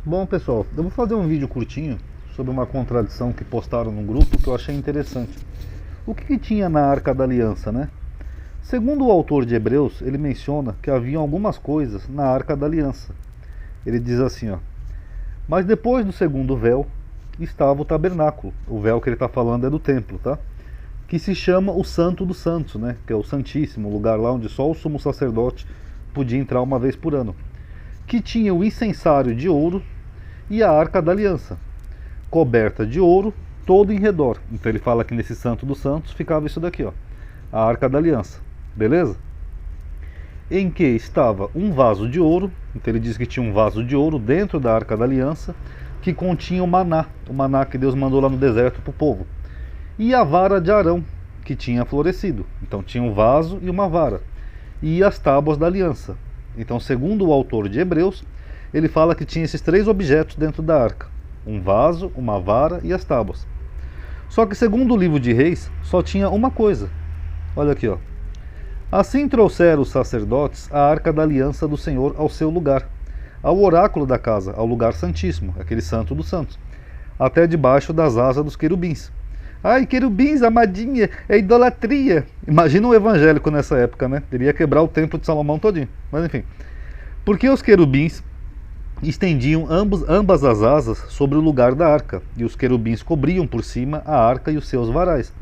Bom, pessoal, eu vou fazer um vídeo curtinho sobre uma contradição que postaram no grupo que eu achei interessante. O que tinha na Arca da Aliança, né? Segundo o autor de Hebreus, ele menciona que haviam algumas coisas na Arca da Aliança. Ele diz assim, ó: mas depois do segundo véu estava o tabernáculo. O véu que ele está falando é do templo, tá? Que se chama o Santo dos Santos, né? Que é o Santíssimo, o lugar lá onde só o sumo sacerdote podia entrar uma vez por ano. Que tinha o incensário de ouro e a Arca da Aliança, coberta de ouro todo em redor. Então ele fala que nesse Santo dos Santos ficava isso daqui, ó, a Arca da Aliança, beleza? Em que estava um vaso de ouro. Então ele diz que tinha um vaso de ouro dentro da Arca da Aliança que continha o maná que Deus mandou lá no deserto para o povo, e a vara de Arão que tinha florescido. Então tinha um vaso e uma vara, e as tábuas da aliança. Então, segundo o autor de Hebreus, ele fala que tinha esses três objetos dentro da arca: um vaso, uma vara e as tábuas. Só que, segundo o livro de Reis, só tinha uma coisa. Olha aqui, ó. Assim trouxeram os sacerdotes a arca da aliança do Senhor ao seu lugar, ao oráculo da casa, ao lugar santíssimo, aquele santo dos santos, até debaixo das asas dos querubins. Ai, querubins, amadinha, é idolatria. Imagina um evangélico nessa época, né? Ele ia quebrar o templo de Salomão todinho. Mas enfim. Porque os querubins estendiam ambas as asas sobre o lugar da arca, e os querubins cobriam por cima a arca e os seus varais.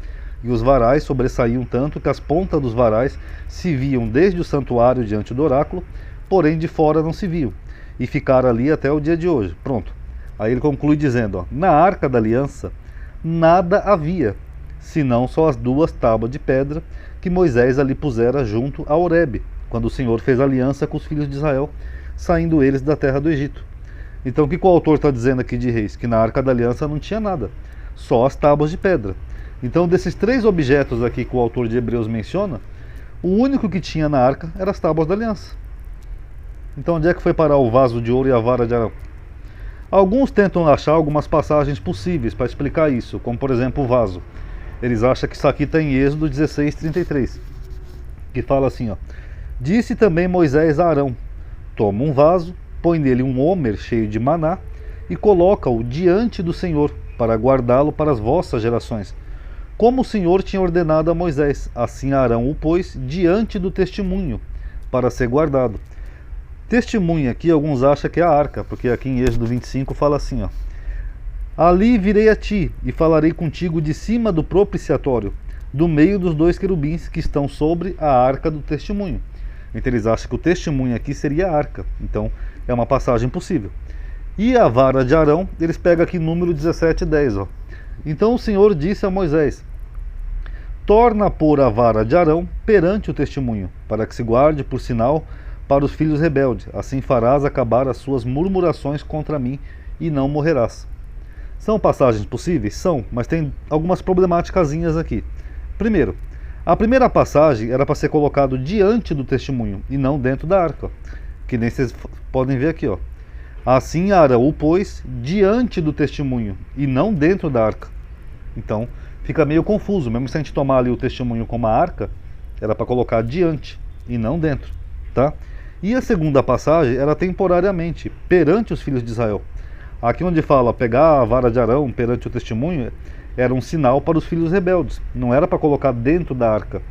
E os varais sobressaíam tanto que as pontas dos varais se viam desde o santuário diante do oráculo, porém de fora não se viam, e ficaram ali até o dia de hoje. Pronto. Aí ele conclui dizendo, ó: na arca da aliança nada havia, senão só as duas tábuas de pedra que Moisés ali pusera junto a Horebe, quando o Senhor fez aliança com os filhos de Israel, saindo eles da terra do Egito. Então o que o autor está dizendo aqui de Reis? Que na Arca da Aliança não tinha nada, só as tábuas de pedra. Então desses três objetos aqui que o autor de Hebreus menciona, o único que tinha na arca era as tábuas da aliança. Então onde é que foi parar o vaso de ouro e a vara de Arão? Alguns tentam achar algumas passagens possíveis para explicar isso, como por exemplo o vaso. Eles acham que isso aqui está em Êxodo 16:33, que fala assim, ó: disse também Moisés a Arão: toma um vaso, põe nele um homer cheio de maná e coloca-o diante do Senhor, para guardá-lo para as vossas gerações. Como o Senhor tinha ordenado a Moisés, assim Arão o pôs diante do testemunho, para ser guardado. Testemunha aqui alguns acham que é a arca, porque aqui em Êxodo 25 fala assim, ó: ali virei a ti e falarei contigo de cima do propiciatório, do meio dos dois querubins que estão sobre a arca do testemunho. Então eles acham que o testemunho aqui seria a arca. Então é uma passagem possível. E a vara de Arão, eles pegam aqui número 17:10, ó. Então o Senhor disse a Moisés: torna a pôr a vara de Arão perante o testemunho, para que se guarde por sinal para os filhos rebeldes. Assim farás acabar as suas murmurações contra mim e não morrerás. São passagens possíveis? São, mas tem algumas problemáticazinhas aqui. Primeiro, a primeira passagem era para ser colocado diante do testemunho e não dentro da arca, que nem vocês podem ver aqui, ó. Assim Arão o pôs diante do testemunho e não dentro da arca. Então fica meio confuso, mesmo se a gente tomar ali o testemunho como a arca, era para colocar diante e não dentro, tá? E a segunda passagem era temporariamente, perante os filhos de Israel. Aqui onde fala pegar a vara de Arão perante o testemunho, era um sinal para os filhos rebeldes, não era para colocar dentro da arca.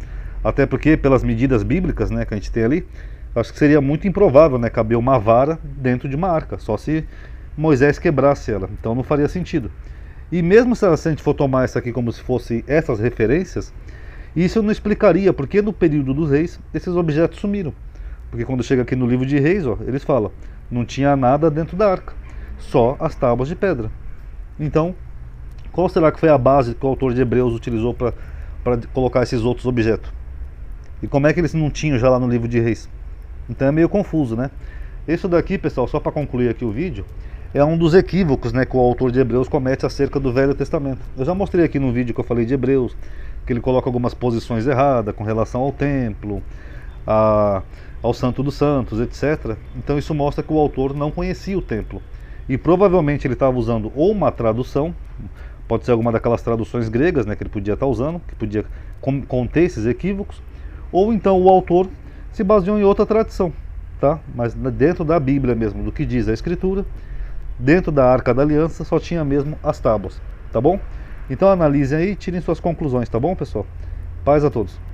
Até porque, pelas medidas bíblicas, né, que a gente tem ali, acho que seria muito improvável, né, caber uma vara dentro de uma arca, só se Moisés quebrasse ela, então não faria sentido. E mesmo se a gente for tomar isso aqui como se fosse essas referências, isso não explicaria porque no período dos reis esses objetos sumiram. Porque quando chega aqui no livro de Reis, ó, eles falam, não tinha nada dentro da arca, só as tábuas de pedra. Então, qual será que foi a base que o autor de Hebreus utilizou para colocar esses outros objetos? E como é que eles não tinham já lá no livro de Reis? Então é meio confuso, né? Isso daqui, pessoal, só para concluir aqui o vídeo, é um dos equívocos, né, que o autor de Hebreus comete acerca do Velho Testamento. Eu já mostrei aqui no vídeo que eu falei de Hebreus, que ele coloca algumas posições erradas com relação ao templo, ao Santo dos Santos, etc. Então isso mostra que o autor não conhecia o templo. E provavelmente ele estava usando ou uma tradução, pode ser alguma daquelas traduções gregas, né, que ele podia estar usando, que podia conter esses equívocos, ou então o autor se baseou em outra tradição, tá? Mas dentro da Bíblia mesmo, do que diz a Escritura, dentro da Arca da Aliança só tinha mesmo as tábuas, tá bom? Então analisem aí e tirem suas conclusões, tá bom, pessoal? Paz a todos.